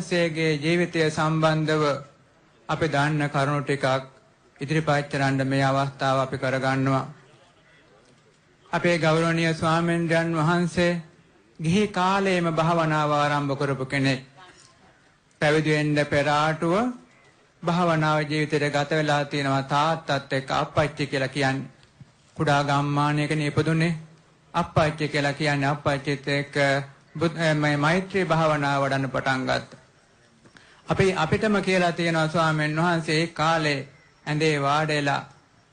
සේගේ ජීවිතය සම්බන්ධව අපි දන්න කරුණු ටිකක් ඉදිරිපත් කරන්න මේ අවස්ථාව අපි කරගන්නවා. අපේ ගෞරවනීය ස්වාමීන්ද්‍රයන් වහන්සේ ගිහි කාලයේම භාවනාව ආරම්භ කරපු කෙනෙක්. පැවිදි වෙන්න පෙර ආටුව භාවනාව ජීවිතයට ගත වෙලා තියෙනවා. තාත්තත් එක්ක අප්පච්චි කියලා කියන්නේ කුඩා ගම්මානයක ඉපදුනේ. අප්පච්චි කියලා කියන්නේ අප්පච්චිත් එක්ක මෛත්‍රී භාවනාව වඩන්න පටන් ගත්තා. අපිටම කියලා තියෙනවා ස්වාමීන් වහන්සේ ඒ කාලේ ඇඳේ වාඩිලා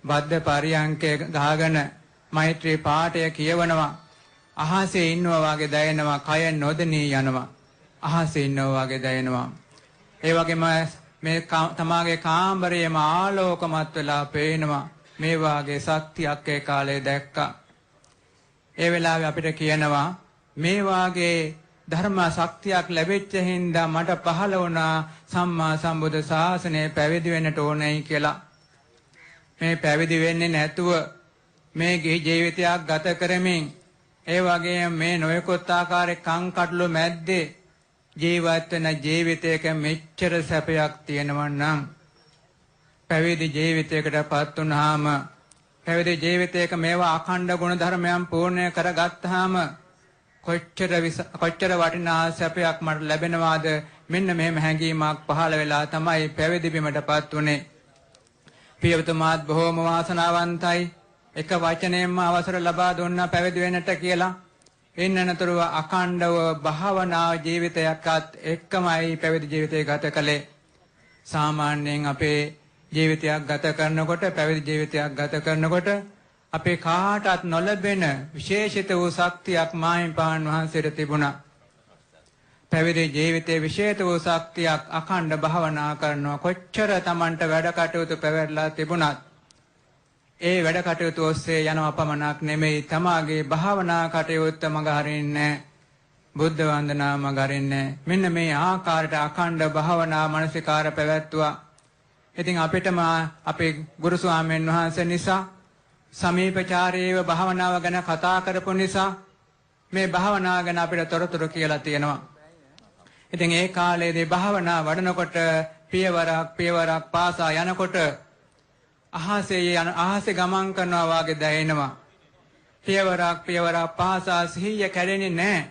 බද්ධ පරියංකේ ගහගෙන මෛත්‍රී පාඨය කියවනවා. අහසේ ඉන්නවා වගේ දැනෙනවා. කය නොදෙනී යනවා. අහසේ ඉන්නවා වගේ දැනෙනවා. ඒ වගේම මේ තමාගේ කාමරයේම ආලෝකමත් වෙලා පේනවා. මේ වාගේ ශක්තියක් ඒ කාලේ දැක්කා. ඒ වෙලාවේ අපිට කියනවා මේ වාගේ ධර්ම ශක්තියක් ලැබෙච්ච හින්දා මට පහළ වුණා සම්මා සම්බුද්ධ ශාසනය පැවිදි වෙන්නට ඕනයි කියලා. මේ පැවිදි වෙන්නේ නැතුව මේ ජීවිතයක් ගත කරමින් ඒ වගේම මේ නොයෙකුත් ආකාරයේ කංකටොළු මැද්දේ ජීවත් වෙන ජීවිතයක මෙච්චර සැපයක් තියෙනවා නම් පැවිදි ජීවිතයකටපත් වුණාම පැවිදි ජීවිතයක මේවා අඛණ්ඩ ගුණ ධර්මයන් පූර්ණ කරගත්තාම කොච්චර වටිනා සැපයක් මට ලැබෙනවාද? මෙන්න මෙහෙම හැඟීමක් පහළ වෙලා තමයි පැවිදි බිමටපත් උනේ. පියවතුමාත් බොහෝම වාසනාවන්තයි. එක වචනයෙන්ම අවසර ලබා දුන්නා පැවිදි වෙන්නට කියලා. ඉන්නනතුරුව අඛණ්ඩව භාවනා ජීවිතයක්වත් එක්කමයි පැවිදි ජීවිතය ගත කළේ. සාමාන්‍යයෙන් අපේ ජීවිතයක් ගත කරනකොට පැවිදි ජීවිතයක් ගත කරනකොට අපේ කාටත් නොලැබෙන විශේෂිත වූ ශක්තියක් මාහිමිපාණන් වහන්සේට තිබුණා. පැවිදි ජීවිතයේ විශේෂිත වූ ශක්තියක් අඛණ්ඩ භාවනා කරනවා. කොච්චර Tamanට වැඩ කටයුතු පැවැරලා තිබුණත් ඒ වැඩ කටයුතු ඔස්සේ යනවා පමණක් නෙමෙයි, තමාගේ භාවනා කටයුත්ත මඟ හරින්නේ, බුද්ධ වන්දනා මඟ හරින්නේ. මෙන්න මේ ආකාරයට අඛණ්ඩ භාවනා මානසිකාර පැවැත්තුවා. ඉතින් අපිටම අපේ ගුරු ස්වාමීන් වහන්සේ නිසා සමීපචාරීව භාවනාව ගැන කතා කරපු නිසා මේ භාවනාව ගැන අපිට තොරතුරු කියලා තියෙනවා. ඉතින් ඒ කාලේදී භාවනා වඩනකොට පියවරක් පාසා යනකොට අහසේ ගමන් කරනවා වාගේ දැනෙනවා. පියවරක් පාසා සිහිය කැඩෙන්නේ නැහැ.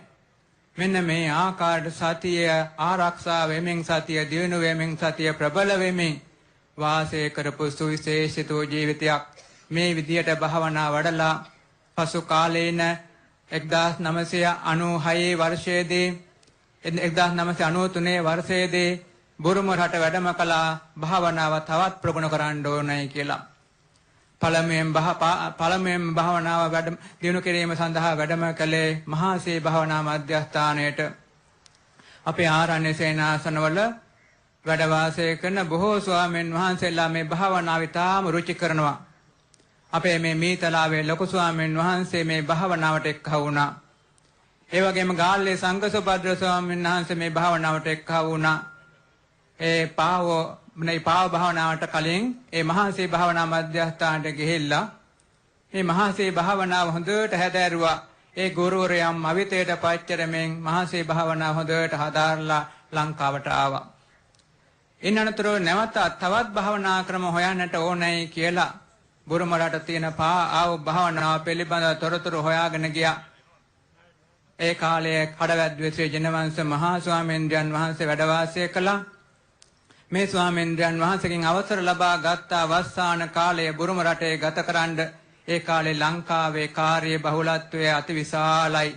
මෙන්න මේ ආකාරයට සතිය ආරක්ෂා වෙමින්, සතිය දියුණු වෙමින්, සතිය ප්‍රබල වෙමින් වාසය කරපු සුවිශේෂිත ජීවිතයක්. මේ විදියට භාවනා වඩලා පසු කාලේන 1996 වර්ෂයේදී 1993 වර්ෂයේදී බුරුම රට වැඩම කළා භාවනාව තවත් ප්‍රගුණ කරන්න ඕනයි කියලා. පළමුවෙන් භාවනාව දියුණු කිරීම සඳහා වැඩම කළේ මහාසී භාවනා මධ්‍යස්ථානයට. අපේ ආරණ්‍ය සේනාසනවල වැඩ වාසය කරන බොහෝ ස්වාමීන් වහන්සේලා මේ භාවනාව ඉතාම රුචි කරනවා. අපේ මේ මීතලාවේ ලොකු ස්වාමීන් වහන්සේ මේ භාවනාවට එක්කව වුණා. ඒ වගේම ගාල්ලේ සංඝසුභද්‍ර ස්වාමීන් වහන්සේ මේ භාවනාවට එක්කව වුණා. ඒ පාව භාවනාවට කලින් ඒ මහාසී භාවනා මධ්‍යස්ථානට ගිහිල්ලා මේ මහාසී භාවනාව හොඳට හැදෑරුවා. ඒ ගුරුවරයන් අවිතයට පච්චරමින් මහාසී භාවනාව හොඳට හදාarලා ලංකාවට ආවා. ඉන්නතර නැවත තවත් භාවනා ක්‍රම හොයන්නට ඕනයි කියලා බුරුම රට තියෙන භාවනාව පිළිබඳව තොරතුරු හොයාගෙන ගියා. ඒ කාලයේ කඩවැද්දුවේ ශ්‍රී ජනවංශ මහා ස්වාමීන්ද්‍රයන් වහන්සේ වැඩ වාසය කළා. මේ ස්වාමීන්ද්‍රයන් වහන්සේගෙන් අවසර ලබා ගත්තා වස්සාන කාලයේ බුරුම රටේ ගතකරනද. ඒ කාලේ ලංකාවේ කාර්ය බහුලත්වය අතිවිශාලයි.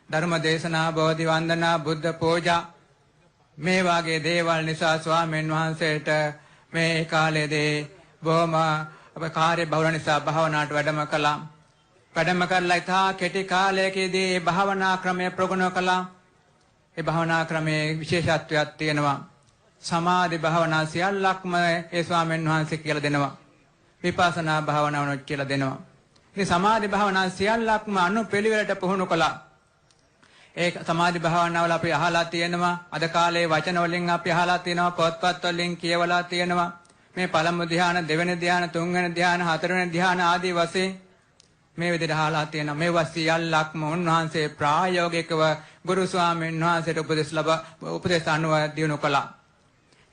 ධර්ම දේශනා, බෝධි වන්දනා, බුද්ධ පූජා මේ වාගේ දේවල් නිසා ස්වාමීන් වහන්සේට මේ කාලයේදී බොහොම කාර්ය බහුල නිසා භාවනාවට වැඩම කළා. වැඩම කරලා ඉතා කෙටි කාලයකදී මේ භාවනා ක්‍රමය ප්‍රගුණ කළා. ඒ භාවනා ක්‍රමයේ විශේෂත්වයක් තියෙනවා. සමාධි භාවනා සියල්ලක්ම ඒ ස්වාමීන් වහන්සේ කියලා දෙනවා. විපස්සනා භාවනාවනොත් කියලා දෙනවා. ඉතින් සමාධි භාවනා සියල්ලක්ම අනුපිළිවෙලට පුහුණු කළා. ඒ සමාධි භාවනාවල අපි අහලා තියෙනවා. අද කාලේ වචන වලින් අපි අහලා තියෙනවා. පොත්පත් වලින් කියවලා තියෙනවා. මේ පළමු ධ්‍යාන, දෙවෙනි ධ්‍යාන, තුන්වෙනි ධ්‍යාන, හතරවෙනි ධ්‍යාන ආදී වශයෙන් මේ විදිහට අහලා තියෙනවා. මේවා සියල්ලක්ම උන්වහන්සේ ප්‍රායෝගිකව ගුරු ස්වාමීන් වහන්සේට උපදෙස් අනුව දිනු කළා.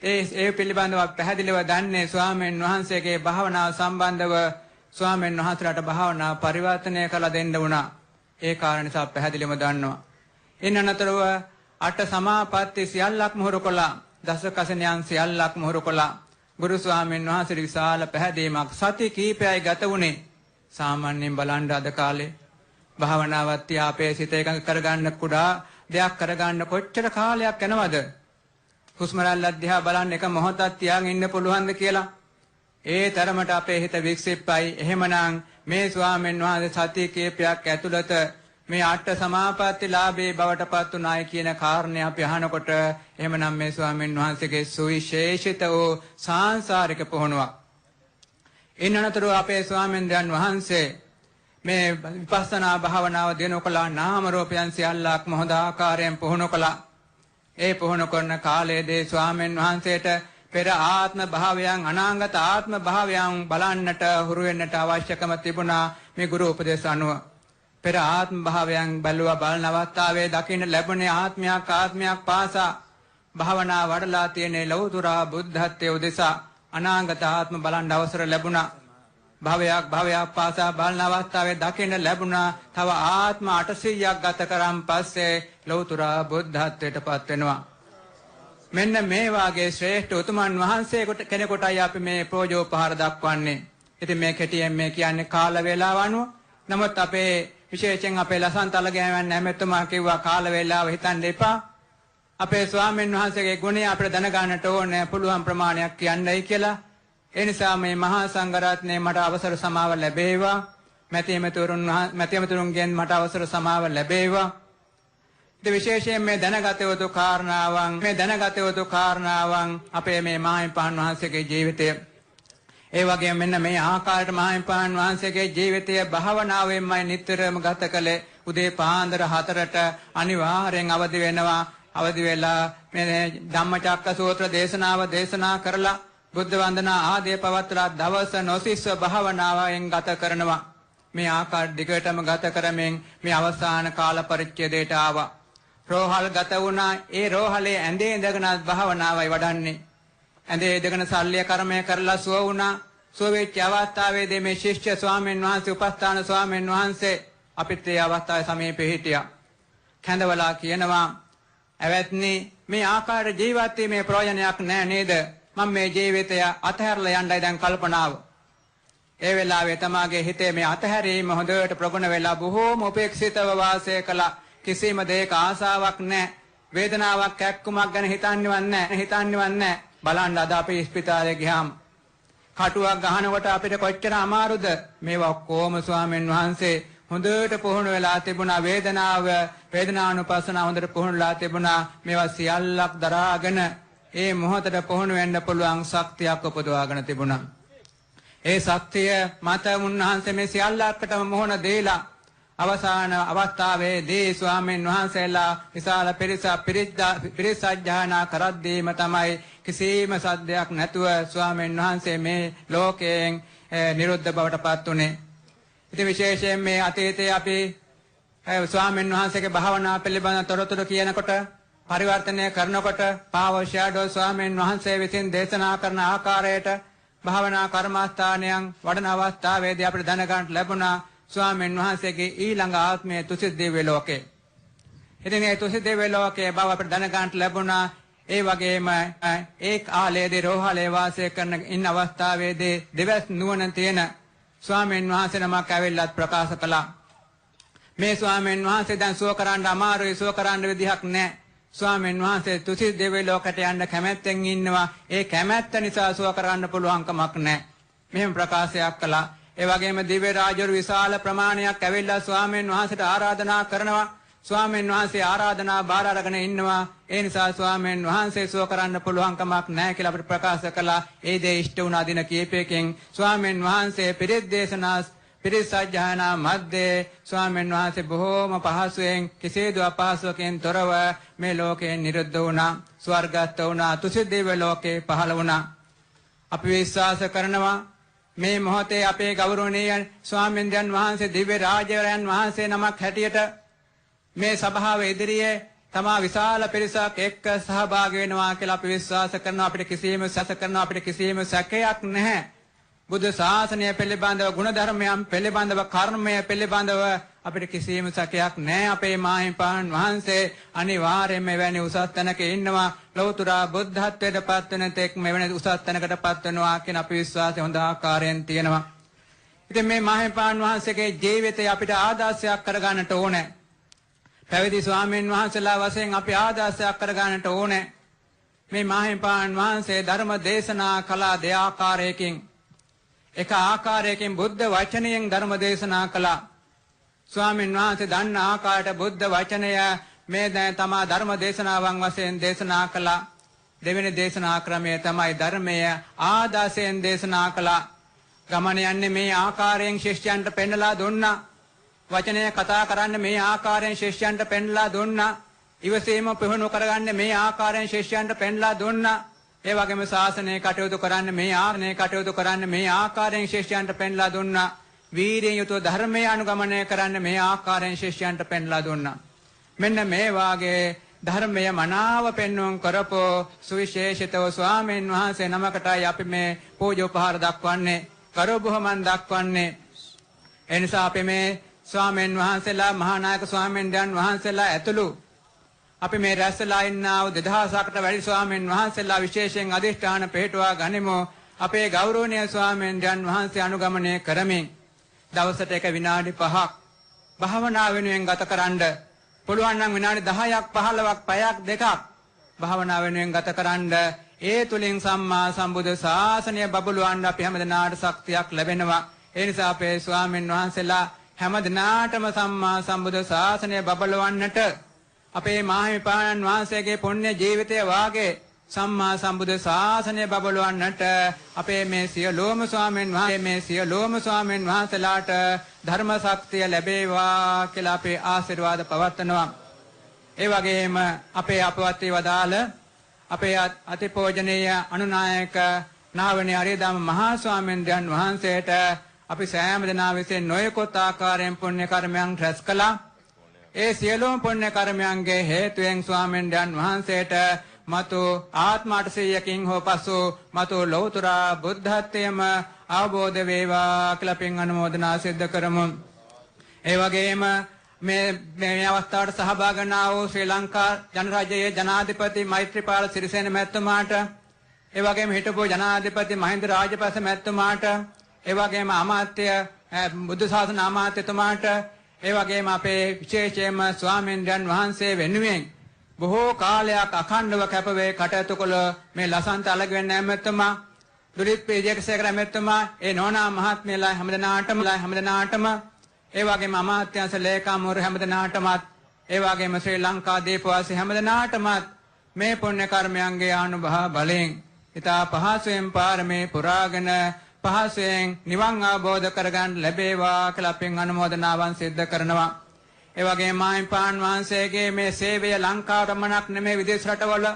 ඒ පිළිබඳව පැහැදිලිව දන්නේ ස්වාමීන් වහන්සේගේ භාවනාව සම්බන්ධව ස්වාමීන් වහන්සේලාට භාවනාව පරිවර්තනය කළ දෙන්න වුණා. ඒ කාරණේ නිසා පැහැදිලිවම දන්නවා. ඉන් අනතරව අට සමාපatti සියල්ලක් මොහොරු කළා. දස කසණයන් සියල්ලක් මොහොරු කළා. ගුරු ස්වාමීන් වහන්සේට විශාල පැහැදීමක් සති කීපයයි ගත වුණේ. සාමාන්‍යයෙන් බලන්න අද කාලේ භාවනාවත් ත්‍යාපේ සිත එකඟ කරගන්න කුඩා දෙයක් කරගන්න කොච්චර කාලයක් යනවද? හුස්ම රැල්ල දිහා බලන්න එක මොහොතක් තියාගෙන ඉන්න පුළුවන්ද කියලා? ඒ තරමට අපේ හිත වික්ෂිප්පයි. එහෙමනම් මේ ස්වාමීන් වහන්සේ සති කීපයක් ඇතුළත මේ අට සමාපatti ලාභේ බවට පත් උනායි කියන කාරණේ අපි අහනකොට එහෙමනම් මේ ස්වාමීන් වහන්සේගේ සුවිශේෂිත වූ සාංශාරික පුහුණුවක්. ඉන්නතර අපේ ස්වාමීන් වහන්සේ මේ විපස්සනා භාවනාව දිනු කළා. නාම රූපයන් සියල්ලක් මොහොත ආකාරයෙන් පුහුණු කළා. ඒ පුහුණු කරන කාලයේදී ස්වාමීන් වහන්සේට පෙර ආත්ම භාවයන් අනාගත ආත්ම භාවයන් බලන්නට හුරු වෙන්නට අවශ්‍යකම තිබුණා. මේ ගුරු උපදේශ අනුව පෙර ආත්ම භාවයන් බැලුවා. බලන අවස්ථාවේ දකින්න ලැබුණේ ආත්මයක් පාසා භාවනා වඩලා තියෙන ලෞතුරා බුද්ධත්වයේ උදෙසා අනාගත ආත්ම බලන්න අවසර ලැබුණා. භවයක් පාසා බලන අවස්ථාවේ දකින්න ලැබුණා. තව ආත්ම 800ක් ගත කරන් පස්සේ ලෞතුරා බුද්ධත්වයට පත් වෙනවා. මෙන්න මේ වාගේ ශ්‍රේෂ්ඨ උතුමන් වහන්සේ කෙනෙකුටයි අපි මේ ප්‍රෝජෝපහාර දක්වන්නේ. ඉතින් මේ කෙටියෙන් මේ කියන්නේ කාල වේලාව අනුව. නමුත් අපේ විශේෂයෙන් අපේ ලසන්තල ගෑමන් නැමෙතුමා කිව්වා කාල වේලාව හිතන්න එපා. අපේ ස්වාමීන් වහන්සේගේ ගුණය අපිට දැනගන්නට ඕනේ පුළුවන් ප්‍රමාණයක් කියන්නයි කියලා. ඒ නිසා මේ මහා සංඝරත්නයේ මට අවසර සමාව ලැබේවා. මැතිමතුරුන්ගෙන් මට අවසර සමාව ලැබේවා. ඉතින් විශේෂයෙන් මේ දැනගත යුතු කාරණාවන් අපේ මේ මහින්පහන් වහන්සේගේ ජීවිතය. ඒ වගේම මෙන්න මේ ආකාරයට මහින්පහන් වහන්සේගේ ජීවිතය භාවනාවෙන්මයි නිතරම ගත කළේ. උදේ පාන්දර 4ට අනිවාර්යෙන් අවදි වෙනවා. අවදි වෙලා මේ ධම්මචක්ක සූත්‍ර දේශනාව දේශනා කරලා බුද්ධ වන්දනා ආදී පවත්ලා දවස නොසිස්ව භාවනාවෙන් ගත කරනවා. මේ ආකාර දිගටම ගත කරමින් මේ අවසාන කාල පරිච්ඡේදයට ආවා. රෝහල් ගත වුණා. ඒ රෝහලේ ඇඳේ ඉඳගෙන භාවනාවයි වඩන්නේ. ඇඳේ ඉඳගෙන සල්ලිය කර්මය කරලා සුව වුණා. සුව වෙච්ච අවස්ථාවේදී මේ ශිෂ්‍ය ස්වාමීන් වහන්සේ උපස්ථාන ස්වාමීන් වහන්සේ අපිට ඒ අවස්ථාවේ සමීපෙ හිටියා. කැඳවලා කියනවා ඇවැත්නි මේ ආකාර ජීවත් වීමේ ප්‍රයෝජනයක් නැහැ නේද? මම මේ ජීවිතය අතහැරලා යන්නයි දැන් කල්පනාව. ඒ වෙලාවේ තමාගේ හිතේ මේ අතහැරීම හොඳට ප්‍රගුණ වෙලා බොහෝම උපේක්ෂිතව වාසය කළා. කිසිම දෙයක ආසාවක් නැහැ. වේදනාවක් කැක්කුමක් ගැන හිතන්නේවත් නැහැ. බලන්න අද අපි ස්පිතාලේ ගියාම කටුවක් ගහනකොට අපිට කොච්චර අමාරුද? මේවා කොහොම ස්වාමීන් වහන්සේ හොඳට පුහුණු වෙලා තිබුණා. වේදනානුපස්සනාව හොඳට පුහුණුලා තිබුණා. මේවා සියල්ලක් දරාගෙන ඒ මොහොතට පුහුණු වෙන්න පුළුවන් ශක්තියක් උපදවාගෙන තිබුණා. ඒ ශක්තිය මත උන්වහන්සේ මේ සියල්ලකටම මොහොන දීලා අවසාන අවස්ථාවේදී ස්වාමීන් වහන්සේලා විශාල පිරිස සජ්ජායනා කරද්දීම තමයි කිසිම සද්දයක් නැතුව ස්වාමීන් වහන්සේ මේ ලෝකයෙන් නිරුද්ධ බවට පත් උනේ. ඉතින් විශේෂයෙන් මේ අතීතයේ අපි ස්වාමීන් වහන්සේගේ භාවනා පිළිබඳ තොරතුරු කියනකොට පරිවර්තනය කරනකොට පාවොෂ්‍යාඩෝ ස්වාමීන් වහන්සේ විසින් දේශනා කරන ආකාරයට භාවනා කර්මස්ථානයන් වඩන අවස්ථාවේදී අපිට දැනගන්න ලැබුණා ස්වාමීන් වහන්සේගේ ඊළඟ ආත්මයේ තුසිත දිව්‍ය ලෝකේ. ඉතින් ඒ තුසිත දිව්‍ය ලෝකයේ බව අපිට දැනගන්න ලැබුණා. ඒ වගේම ඒ කාලයේදී රෝහලේ වාසය කරන ඉන්න අවස්ථාවේදී දෙවස් නුවණ තියෙන ස්වාමීන් වහන්සේ නමක් ඇවිල්ලාත් ප්‍රකාශ කළා. මේ ස්වාමීන් වහන්සේ දැන් සුව කරන්න අමාරුයි, සුව කරන්න විදිහක් නැහැ. ස්වාමීන් වහන්සේ තුසිත දිව්‍ය ලෝකයට යන්න කැමැත්තෙන් ඉන්නවා. ඒ කැමැත්ත නිසා සුව කරන්න පුළුවන් කමක් නැහැ. මෙහෙම ප්‍රකාශයක් කළා. ඒ වගේම දිව්‍ය රාජවරු විශාල ප්‍රමාණයක් ඇවිල්ලා ස්වාමීන් වහන්සේට ආරාධනා කරනවා. ස්වාමීන් වහන්සේ ආරාධනා බාර අරගෙන ඉන්නවා. ඒ නිසා ස්වාමීන් වහන්සේ සුව කරන්න පුළුවන් කමක් නැහැ කියලා අපිට ප්‍රකාශ කළා. ඒ දේ ඉෂ්ට වුණා දින කීපයකින් ස්වාමීන් වහන්සේ පිරිත් සජ්ජායනා මැද්දේ ස්වාමීන් වහන්සේ බොහෝම පහසුවෙන් කිසිදු අපහසුවකින් තොරව මේ ලෝකයෙන් නිරුද්ධ වුණා. ස්වර්ගස්ත වුණා. තුසිත දිව්‍ය ලෝකේ පහළ වුණා. අපි විශ්වාස කරනවා මේ මොහොතේ අපේ ගෞරවනීය ස්වාමීන් වහන්සේ දිව්‍ය රාජවරයන් වහන්සේ නමක් හැටියට මේ සභාව ඉදිරියේ තමා විශාල පිරිසක් එක්ක සහභාගී වෙනවා කියලා අපි විශ්වාස කරනවා. අපිට කිසියම් සැකයක් නැහැ. බුද්ධ ශාසනය පිළිබඳව, ගුණ ධර්මයන් පිළිබඳව, කර්මය පිළිබඳව අපිට කිසියම් සැකයක් නැහැ. අපේ මාහිමිපාණන් වහන්සේ අනිවාර්යයෙන්ම මෙවැනි උසස් තැනක ඉන්නවා. ලෞතර බුද්ධත්වයට පත් වෙන තෙක් මෙවැනි උසස් තැනකට පත් වෙනවා කියන අපි විශ්වාසය හොඳ ආකාරයෙන් තියෙනවා. ඉතින් මේ මාහිමිපාණන් වහන්සේගේ ජීවිතය අපිට ආදර්ශයක් කරගන්නට ඕනේ. පැවිදි ස්වාමීන් වහන්සේලා වශයෙන් අපි ආදර්ශයක් කරගන්නට ඕනේ. මේ මාහිමිපාණන් වහන්සේ ධර්ම දේශනා කළා දෙආකාරයකින්. එක ආකාරයකින් බුද්ධ වචනයෙන් ධර්ම දේශනා කළා. ස්වාමීන් වහන්සේ දන්න ආකාරයට බුද්ධ වචනය මේ දැන් තමා ධර්ම දේශනාවන් වශයෙන් දේශනා කළා. දෙවෙනි දේශනා ක්‍රමය තමයි ධර්මය ආදර්ශයෙන් දේශනා කළා. ගමන යන්නේ මේ ආකාරයෙන් ශිෂ්‍යයන්ට පෙන්නලා දුන්නා. වචනය කතා කරන්න මේ ආකාරයෙන් ශිෂ්‍යයන්ට පෙන්ලා දුන්නා. ඉවසීම පුහුණු කරගන්න මේ ආකාරයෙන් ශිෂ්‍යයන්ට පෙන්ලා දුන්නා. ඒ වගේම ශාසනය කටයුතු කරන්න මේ ආකාරයෙන් ශිෂ්‍යයන්ට පෙන්ලා දුන්නා. වීරියෙන් යුතුව ධර්මය අනුගමනය කරන්න මේ ආකාරයෙන් ශිෂ්‍යයන්ට පෙන්ලා දුන්නා. මෙන්න මේ වාගේ ධර්මය මනාව පෙන්වුම් කරපෝ සුවිශේෂිතව ස්වාමීන් වහන්සේ නමකටයි අපි මේ පූජා උපහාර දක්වන්නේ, කරුබුහමන් දක්වන්නේ. එනිසා අපි මේ ස්වාමීන් වහන්සේලා, මහානායක ස්වාමීන් වහන්සේලා ඇතුළු අපි මේ රැස්ලා ඉන්නා වූ 2000කට වැඩි ස්වාමීන් වහන්සේලා විශේෂයෙන් අධිෂ්ඨාන පිළිටුවා ගනිමු. අපේ ගෞරවනීය ස්වාමීන් වහන්සේ අනුගමනය කරමින් දවසට එක විනාඩි 5ක් භාවනා වෙනුවෙන් ගත කරන්න පුළුවන් නම් විනාඩි 10ක් 15ක් පැයක් දෙකක් භාවනා වෙනුවෙන් ගත කරන්න. ඒ තුලින් සම්මා සම්බුද්ධ ශාසනය බබළුවන්න අපි හැමදෙනාට ශක්තියක් ලැබෙනවා. ඒ නිසා අපේ ස්වාමීන් වහන්සේලා හැමදෙනාටම සම්මා සම්බුද්ධ ශාසනය බබලවන්නට අපේ මාහිමිපාණන් වහන්සේගේ පුණ්‍ය ජීවිතය වාගේ සම්මා සම්බුද්ධ ශාසනය බබලවන්නට අපේ මේ සියලුම ස්වාමීන් වහන්සේලාට ධර්ම ශක්තිය ලැබේවා කියලා අපේ ආශිර්වාද පවත්වනවා. ඒ වගේම අපේ අපවත් වදාළ අපේ අතිපූජනීය අනුනායක නාවනේ අරියදම් මහා ස්වාමීන් වහන්සේට අපි සෑම දිනා විසින් නොයෙකුත් ආකාරයෙන් පුණ්‍ය කර්මයන් රැස් කළා. ඒ සියලුම පුණ්‍ය කර්මයන්ගේ හේතුවෙන් ස්වාමීන් වහන්සේට මතු ආත්මාර්ථයකින් හෝ පසු මතු ලෞතර බුද්ධත්වයේම අවබෝධ වේවා කියලා පින් අනුමෝදනා සිද්ධ කරමු. ඒ වගේම මේ අවස්ථාවට සහභාගී වුණා වූ ශ්‍රී ලංකා ජනරජයේ ජනාධිපති මෛත්‍රීපාල සිරිසේන මැතිතුමාට, ඒ වගේම හිටපු ජනාධිපති මහින්ද රාජපක්ෂ මැතිතුමාට, ඒ වගේම අමාත්‍ය බුද්ධ ශාසන අමාත්‍යතුමාට, ඒ වගේම අපේ විශේෂයෙන්ම ස්වාමීන් වහන්සේ වෙනුවෙන් බොහෝ කාලයක් අඛණ්ඩව කැපවේ කටයුතු කළ මේ ලසන්ත අලගවෙන්න ඇමතුමා, දුලිත් පීජේකසේකර ඇමතුමා, ඒ නෝනා මහත්මියලා හැමදෙනාටම, ඒ වගේම අමාත්‍යංශ ලේකම්වරු හැමදෙනාටමත්, ඒ වගේම ශ්‍රී ලංකා දීපවාසී හැමදෙනාටමත් මේ පුණ්‍ය කර්මයන්ගේ අනුභව බලෙන් ඉතා පහසුවෙන් පාරමී පුරාගෙන පහසුවෙන් නිවන් අවබෝධ කරගන්න ලැබේවා කියලා පින් අනුමෝදනාවන් සිද්ධ කරනවා. ඒ වගේම මාහිමිපාණන් වහන්සේගේ මේ සේවය ලංකාවටමනක් නෙමෙයි විදේශ රටවල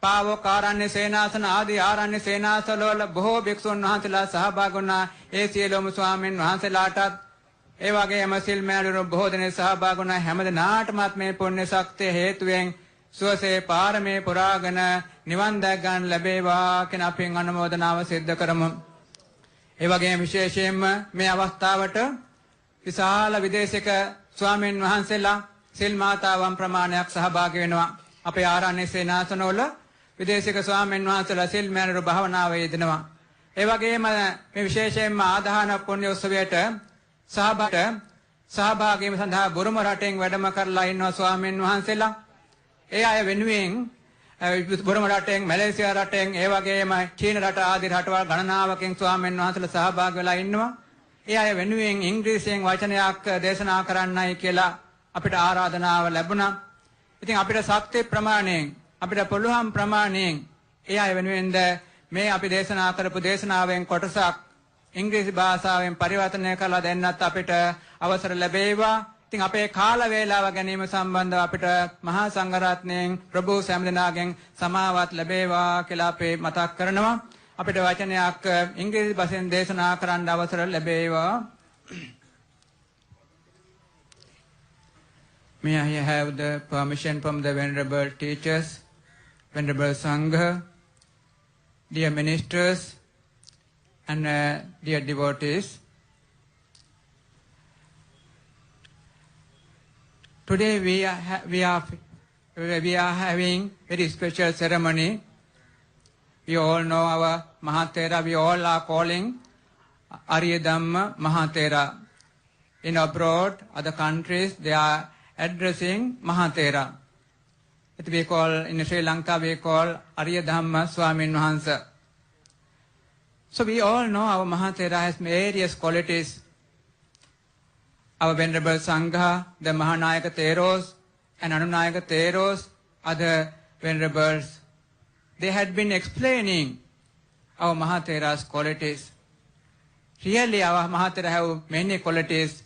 පාවොක් ආරණ්‍ය සේනාසන ආදී ආරණ්‍ය සේනාසනවල බොහෝ භික්ෂුන් වහන්සේලා සහභාගී වුණා. ඒ සියලුම ස්වාමීන් වහන්සේලාටත් ඒ වගේම සිල්මෑණිවරු බොහෝ දෙනෙක් සහභාගී වුණා. හැමදෙනාටමත් මේ පුණ්‍ය ශක්තිය හේතුවෙන් සුවසේ පාරමී පුරාගෙන නිවන් දැක ගන්න ලැබේවා කියන අපින් අනුමෝදනාව සිද්ධ කරමු. ඒ වගේම විශේෂයෙන්ම මේ අවස්ථාවට විශාල විදේශික ස්වාමීන් වහන්සේලා සිල් මාතාවන් ප්‍රමාණයක් සහභාගී වෙනවා. අපේ ආරණ්‍ය සේනාසනවල විදේශික ස්වාමීන් වහන්සේලා සිල් මෑණිවරු භාවනාවේ යෙදෙනවා. ඒ වගේම මේ විශේෂයෙන්ම ආදාන පුණ්‍ය උත්සවයට සහභාගී වීම සඳහා බුරුම රටෙන් වැඩම කරලා ඉන්නවා ස්වාමීන් වහන්සේලා. ඒ අය වෙනුවෙන් බුරුම රටෙන්, මැලේසියා රටෙන්, ඒ වගේම චීන රට ආදී රටවල් ගණනාවකින් ස්වාමීන් වහන්සේලා සහභාගී වෙලා ඉන්නවා. ඒ අය වෙනුවෙන් ඉංග්‍රීසියෙන් වචනයක් දේශනා කරන්නයි කියලා අපිට ආරාධනාව ලැබුණා. ඉතින් අපිට ශක්ති ප්‍රමාණයෙන්, අපිට පුළුවන් ප්‍රමාණයෙන් ඒ අය වෙනුවෙන්ද මේ අපි දේශනා කරපු දේශනාවෙන් කොටසක් ඉංග්‍රීසි භාෂාවෙන් පරිවර්තනය කරලා දෙන්නත් අපිට අවසර ලැබේවා. ඉතින් අපේ කාල වේලාව ගැනීම සම්බන්ධව අපිට මහා සංඝරත්නයෙන් ප්‍රභු සෑමදෙනාගෙන් සමාවත් ලැබේවා කියලා අපි මතක් කරනවා. අපිට වචනයක් ඉංග්‍රීසි භාෂෙන් දේශනා කරන්න අවසර ලැබේවා. May I have the permission from the Venerable Teachers, Venerable Sangha, dear ministers, and dear devotees. Today we are having very special ceremony. We all know our Mahathera. We all are calling Arya Dhamma Mahathera. In abroad, other countries, they are addressing Mahathera. It we call, in Sri Lanka, we call Arya Dhamma Swamin Wahansa. So we all know our Mahathera has various qualities. Our Venerable Sangha, the Mahanayaka Theros and Anunayaka Theros, other Venerables, they had been explaining our Mahathera's qualities. Really, our Mahathera have many qualities.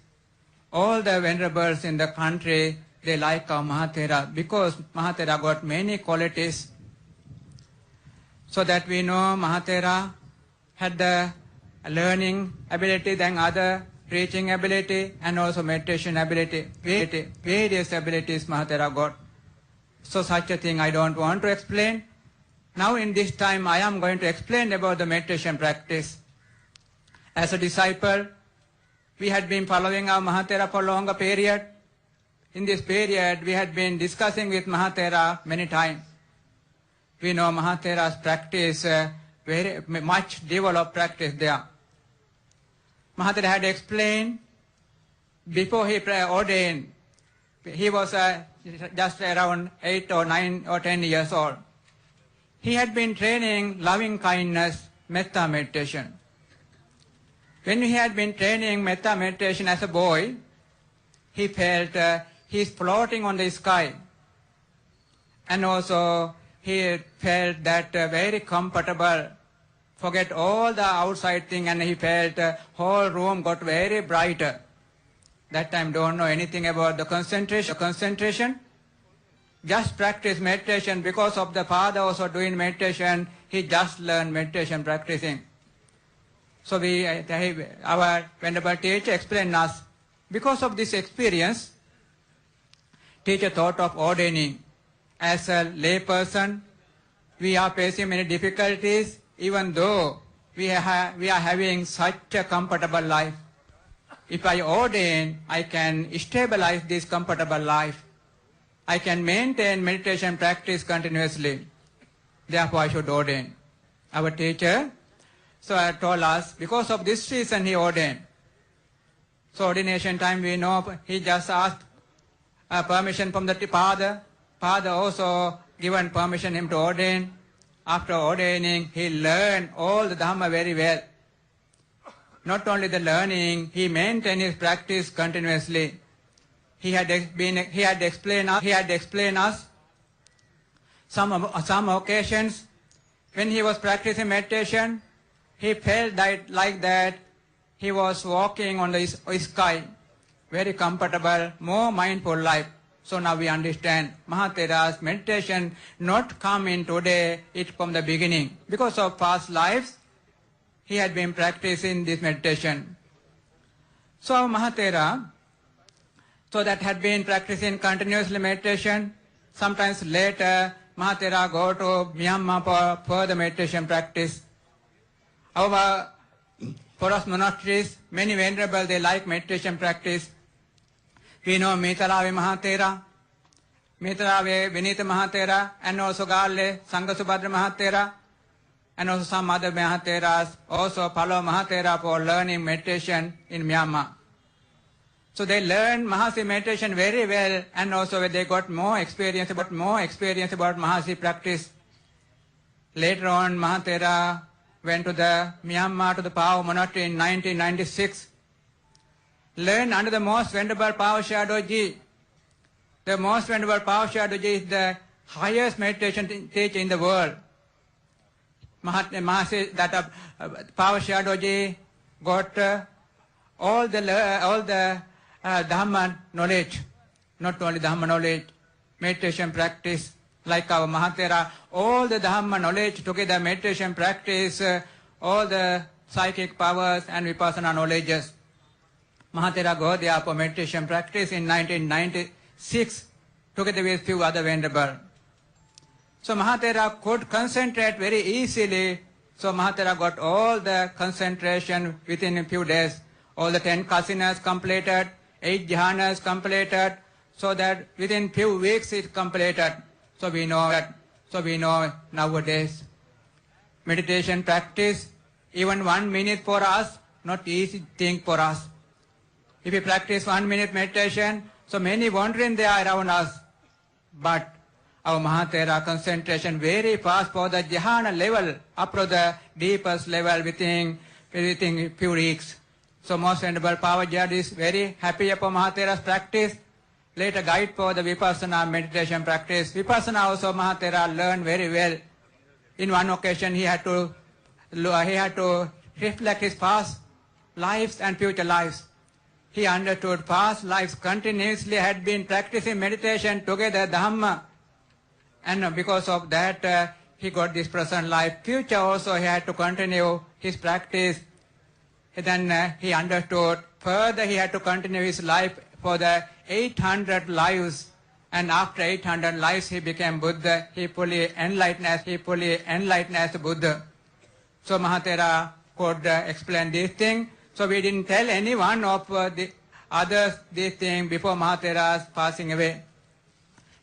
All the Venerables in the country, they like our Mahathera because Mahathera got many qualities. So that we know Mahathera had the learning ability, then other preaching ability, and also meditation ability. Various abilities Mahathera got. So such a thing I don't want to explain. Now in this time I am going to explain about the meditation practice. As a disciple, we had been following our Mahathera for a longer period. In this period, we had been discussing with Mahathera many times. We know Mahathera's practice, very much developed practice there. Mahathera had explained before he ordained, he was just around 8 or 9 or 10 years old. He had been training loving kindness, metta meditation. When he had been training metta meditation as a boy, he felt he's floating on the sky. And also he felt that very comfortable, forget all the outside thing, and he felt whole room got very brighter. That time don't know anything about the concentration. Just practice meditation. Because of the father also doing meditation, he just learned meditation practicing. So our Venerable Teacher explained us, because of this experience, teacher thought of ordaining. As a lay person, we are facing many difficulties, even though we are having such a comfortable life. If I ordain, I can stabilize this comfortable life. I can maintain meditation practice continuously. Therefore, I should ordain. Our teacher told us, because of this reason he ordained. So ordination time, we know he just asked permission from the father. Father also given permission him to ordain. After ordaining, he learned all the Dhamma very well. Not only the learning, he maintained his practice continuously. He had explained us some occasions when he was practicing meditation. He felt like that he was walking on the sky, very comfortable, more mindful life. So now we understand Mahathera's meditation not come in today, it from the beginning. Because of past lives, he had been practicing this meditation. So Mahathera, that had been practicing continuously meditation. Sometimes later, Mahathera go to Myanmar for further meditation practice. Our forest monasteries, many venerable, they like meditation practice. We know Metalave Mahathera, Metalave Vinita Mahathera, and also Galle, Sanghasubhadra Mahathera, and also some other Mahatheras also follow Mahathera for learning meditation in Myanmar. So they learned Mahasi meditation very well, and also they got more experience about Mahasi practice. Later on, Mahathera went to the Myanmar to the Pao monastery in 1996. Learned under the most venerable Pao Syadoji. The most venerable Pao Syadoji is the highest meditation teacher in the world. Mahasi, that Pao Syadoji got all the Dhamma knowledge, not only Dhamma knowledge, meditation practice, like our Mahathera, all the Dhamma knowledge together, meditation practice, all the psychic powers and Vipassana knowledges. Mahathera go there for meditation practice in 1990, 6 together with few other venerable. So Mahathera could concentrate very easily. So Mahathera got all the concentration within a few days. All the 10 kasinas completed, 8 jhanas completed, so that within few weeks it completed. So we know that. So we know nowadays meditation practice, even 1 minute for us, not easy thing for us. If we practice 1 minute meditation, so many wandering there around us. But our Mahathera concentration very fast for the jhana level, up to the deepest level within few weeks. So most venerable Pavajiad is very happy about Mahathera's practice. Later guide for the Vipassana meditation practice. Vipassana also Mahathera learned very well. In one occasion he had to reflect his past lives and future lives. He understood past lives continuously had been practicing meditation together, Dhamma. And because of that, he got this present life. Future also he had to continue his practice. Then he understood further he had to continue his life for the 800 lives. And after 800 lives he became Buddha. He fully enlightened as Buddha. So Mahathera could explain this thing. So we didn't tell anyone of the others this thing before Mahathera's passing away.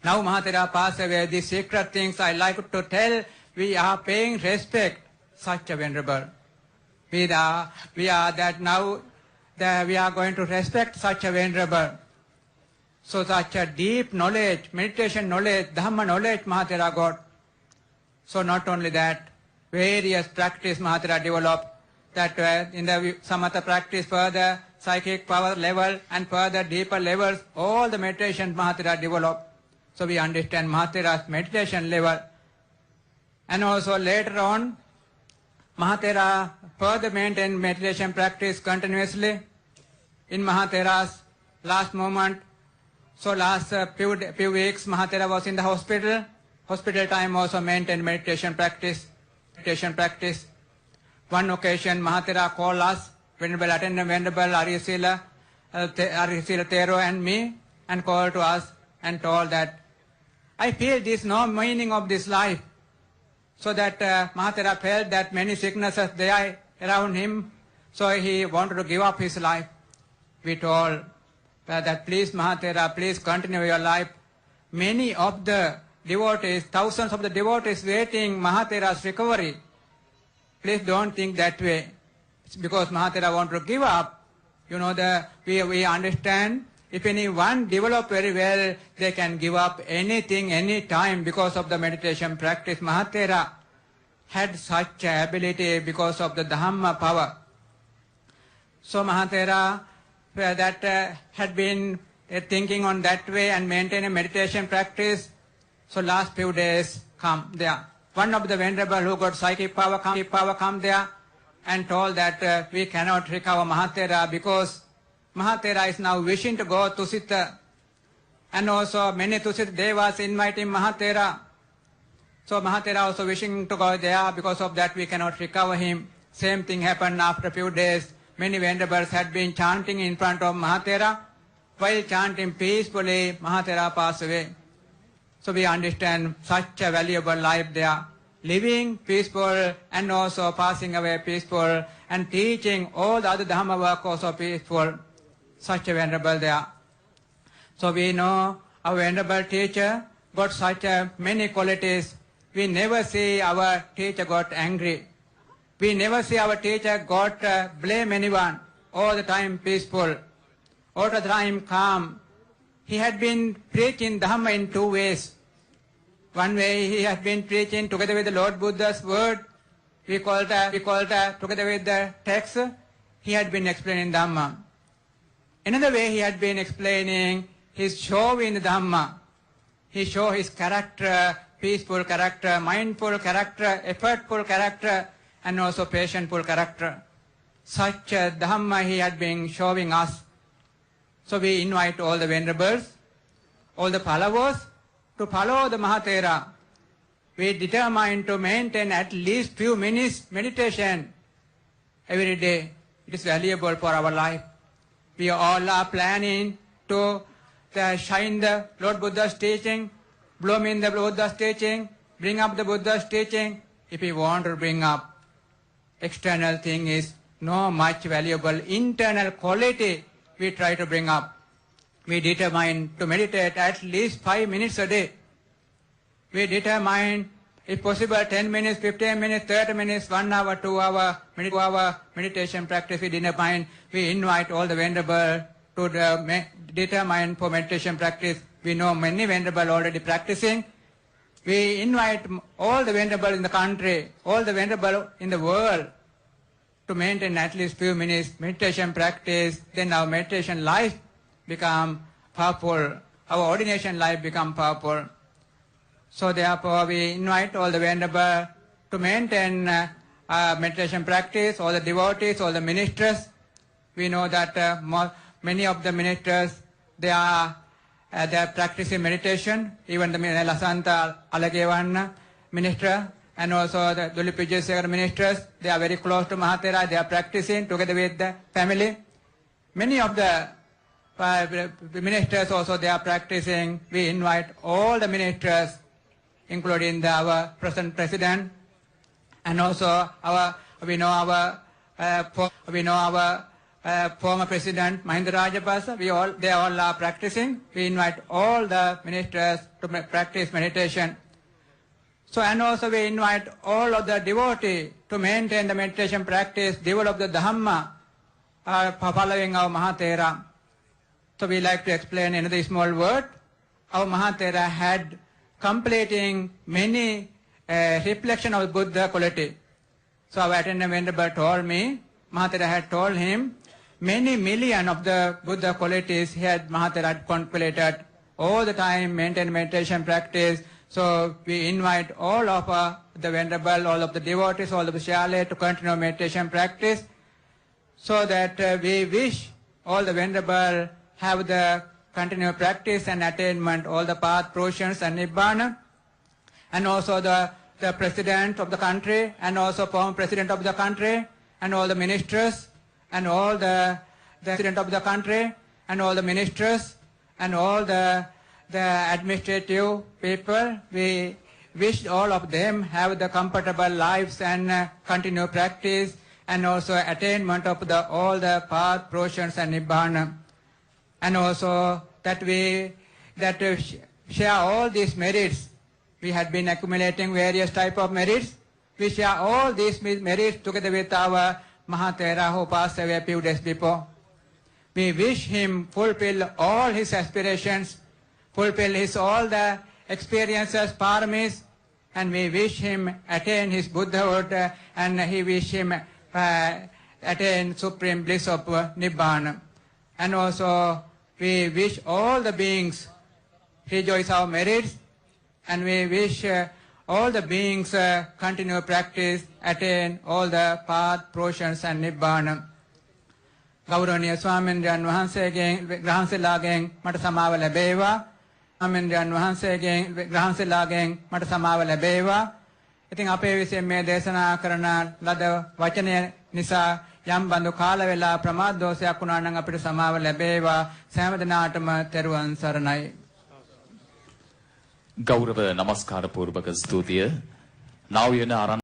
Now Mahathera passed away. These secret things I like to tell. We are paying respect such a venerable. We are that now that we are going to respect such a venerable. So such a deep knowledge, meditation knowledge, Dhamma knowledge Mahathera got. So not only that, various practice Mahathera developed. That in the samatha practice further, psychic power level and further deeper levels, all the meditation Mahathera developed. So we understand Mahathera's meditation level. And also later on, Mahathera further maintained meditation practice continuously. In Mahathera's last moment, so last few weeks, Mahathera was in the hospital. Hospital time also maintained meditation practice. One occasion, Mahathera called us, Venerable Attendant Venerable Aryasila Thero and me, and called to us and told that, I feel this no meaning of this life. So that Mahathera felt that many sicknesses there around him, so he wanted to give up his life. We told that please Mahathera, please continue your life. Many of the devotees, thousands of the devotees waiting Mahathera's recovery. Please don't think that way. It's because Mahathera want to give up. You know, we understand if anyone develop very well, they can give up anything, any time because of the meditation practice. Mahathera had such ability because of the Dhamma power. So Mahathera that had been thinking on that way and maintaining meditation practice. So last few days come there. One of the venerable who got psychic power come there and told that we cannot recover Mahathera because Mahathera is now wishing to go to Tusita. And also many Tusita Devas inviting Mahathera. So Mahathera also wishing to go there. Because of that we cannot recover him. Same thing happened after a few days. Many venerables had been chanting in front of Mahathera. While chanting peacefully, Mahathera passed away. So we understand such a valuable life there. Living peaceful and also passing away peaceful and teaching all the other Dhamma work also peaceful. Such a venerable there. So we know our venerable teacher got such many qualities. We never see our teacher got angry. We never see our teacher got blame anyone. All the time peaceful. All the time calm. He had been preaching Dhamma in two ways. One way he had been preaching together with the Lord Buddha's word. We call that together with the text. He had been explaining Dhamma. Another way he had been explaining his show in Dhamma. He show his character, peaceful character, mindful character, effortful character, and also patientful character. Such a Dhamma he had been showing us. So we invite all the venerables, all the followers, to follow the Mahathera. We determine to maintain at least few minutes meditation every day. It is valuable for our life. We all are planning to shine the Lord Buddha's teaching, bloom in the Buddha's teaching, bring up the Buddha's teaching. If we want to bring up external thing is no much valuable. Internal quality we try to bring up. We determine to meditate at least 5 minutes a day. We determine, if possible, 10 minutes, 15 minutes, 30 minutes, 1 hour, 2 hour, meditation practice. We determine, we invite all the venerable to determine for meditation practice. We know many venerable already practicing. We invite all the venerable in the country, all the venerable in the world to maintain at least few minutes meditation practice. Then our meditation life become powerful. Our ordination life become powerful. So therefore we invite all the venerable to maintain meditation practice, all the devotees, all the ministers. We know that many of the ministers, they are practicing meditation. Even the Lasanta Alagevanna minister and also the Dulipijayasekara ministers, they are very close to Mahathera. They are practicing together with the family. Many of the ministers also, they are practicing. We invite all the ministers, including our present president, and also we know our former president Mahinda Rajapaksa. They all are practicing. We invite all the ministers to practice meditation. So, and also we invite all of the devotees to maintain the meditation practice, develop the Dhamma, following our Mahathera. So we like to explain another small word. Our Mahathera had completing many reflection of Buddha quality. So our attendant venerable told me, Mahathera had told him, many million of the Buddha qualities Mahathera had contemplated all the time, maintain meditation practice. So we invite all of the venerable, all of the devotees, all of the Shyale to continue meditation practice, so that we wish all the venerable have the continued practice and attainment, all the path, portions and Nibbana, and also the president of the country, and also former president of the country, and all the ministers, and all the president of the country, and all the ministers, and all the administrative people. We wish all of them have the comfortable lives and continue practice, and also attainment of all the path, portions and Nibbana. And also that we share all these merits. We had been accumulating various type of merits. We share all these merits together with our Mahathera who passed away a few days before. We wish him fulfill all his aspirations, fulfill his all the experiences, paramis, and we wish him attain his Buddhahood, and he wish him attain supreme bliss of Nibbana. And also we wish all the beings rejoice our merits, and we wish all the beings continue practice, attain all the path, portions and Nibbana. ගෞරවනීය ස්වාමීන්ද්‍රයන් වහන්සේගෙන් ග්‍රහන්සලාගෙන් මට සමාව ලැබේවා. ස්වාමීන්ද්‍රයන් වහන්සේගෙන් ග්‍රහන්සලාගෙන් මට සමාව ලැබේවා. ඉතින් අපේ විසින් මේ දේශනා කරන ලද වචනය නිසා යම් බඳු කාල වේලා ප්‍රමාද දෝෂයක් වුණා නම් අපිට සමාව ලැබේවා. සෑම දිනාටම තෙරුවන් සරණයි. ගෞරව නමස්කාර පූර්වක ස්තුතිය. Now you know